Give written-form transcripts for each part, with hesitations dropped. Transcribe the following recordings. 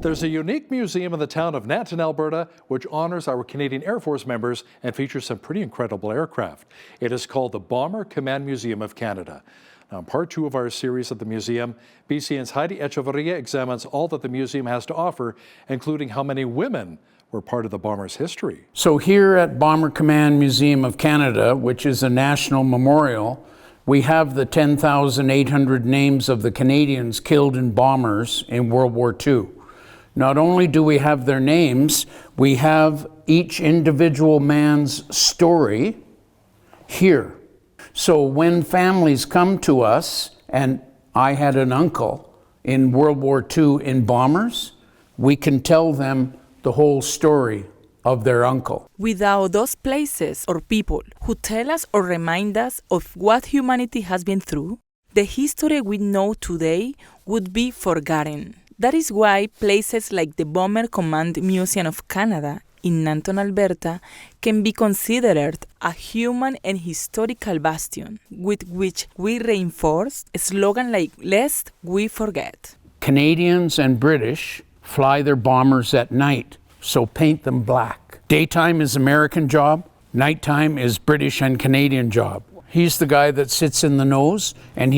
There's a unique museum in the town of Nanton, Alberta, which honors our Canadian Air Force members and features some pretty incredible aircraft. It is called the Bomber Command Museum of Canada. Now, in part 2 of our series at the museum, BCN's Heidi Echavarria examines all that the museum has to offer, including how many women were part of the bomber's history. So here at Bomber Command Museum of Canada, which is a national memorial, we have the 10,800 names of the Canadians killed in bombers in World War II. Not only do we have their names, we have each individual man's story here. So when families come to us, and I had an uncle in World War II in bombers, we can tell them the whole story of their uncle. Without those places or people who tell us or remind us of what humanity has been through, the history we know today would be forgotten. That is why places like the Bomber Command Museum of Canada in Nanton, Alberta, can be considered a human and historical bastion with which we reinforce a slogan like, "Lest we forget." Canadians and British fly their bombers at night, so paint them black. Daytime is American job, nighttime is British and Canadian job. He's the guy that sits in the nose, and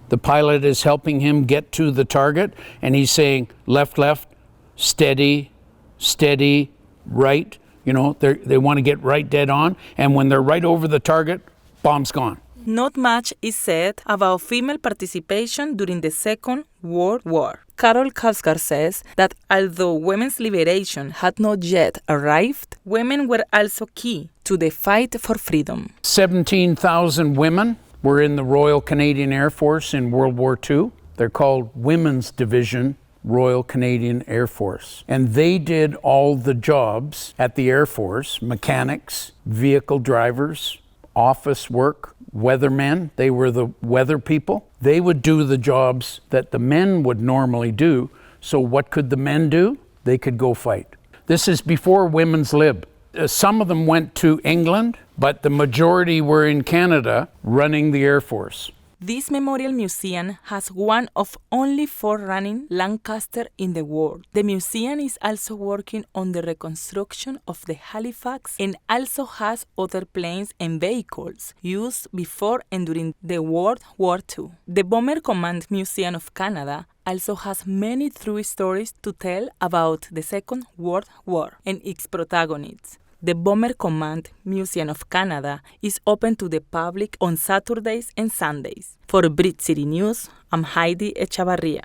the pilot is helping him get to the target, and he's saying left, left, steady, steady, right. You know, they want to get right dead on, and when they're right over the target, bomb's gone. Not much is said about female participation during the Second World War. Carol Kavskar says that although women's liberation had not yet arrived, women were also key to the fight for freedom. 17,000 women were in the Royal Canadian Air Force in World War II. They're called Women's Division Royal Canadian Air Force. And they did all the jobs at the Air Force: mechanics, vehicle drivers, office work, weathermen. They were the weather people. They would do the jobs that the men would normally do. So what could the men do? They could go fight. This is before women's lib. Some of them went to England, but the majority were in Canada running the Air Force. This memorial museum has one of only 4 running Lancaster in the world. The museum is also working on the reconstruction of the Halifax and also has other planes and vehicles used before and during the World War II. The Bomber Command Museum of Canada also has many true stories to tell about the Second World War and its protagonists. The Bomber Command Museum of Canada is open to the public on Saturdays and Sundays. For Bridge City News, I'm Heidi Echavarria.